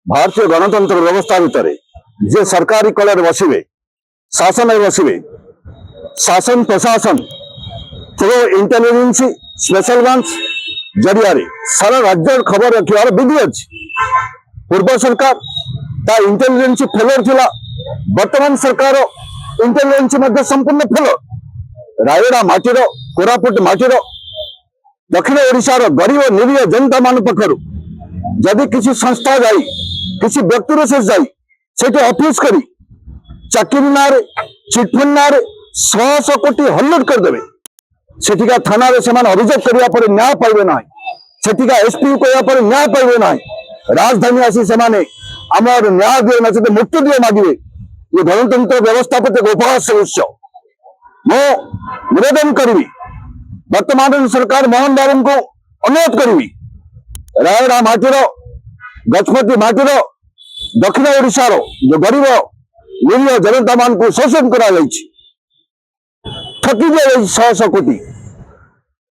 भारतीय गणतंत्र व्यवस्था भितर जे सरकारी कल बसवे शासन बसवे शासन प्रशासन थ्रू इंटेलिजेंस स्पेशल ब्रांच जरिया सारा राज्य खबर रखार विधि अच्छी। पूर्व सरकार ता इंटेलिजेंस फेलर थिला, वर्तमान सरकार इंटेलिजेंस संपूर्ण फेलर। रायगड़ा माटीर कोरापुट माटीर दक्षिण ओडिशार गरीब निरीह जनता मान पक्षर जदि किसी संस्था जाई किसी व्यक्ति विशेष जाई से ऑफिस करी चाकरी ना चिटफंड ना 100 कोटी हल्लुट करदे सेठिका थाना अभियोग करने न्याय पाइबे ना, सेठिका एसपी कहवा न्याय पाइबे ना, राजधानी आसी से आमर न्याय दिए ना से मुक्ति दिए मांगे। ये गणतंत्र व्यवस्था प्रति उपहास उच्च मो निवेदन करी वर्तमान सरकार मोहन बाबू को अनुरोध करी रायगड़ा माटीर गजपति माटीर दक्षिण ओडिशार जो गरीब निरीह जनता मान को शोषण करा ठकी दिया 100 कोटी।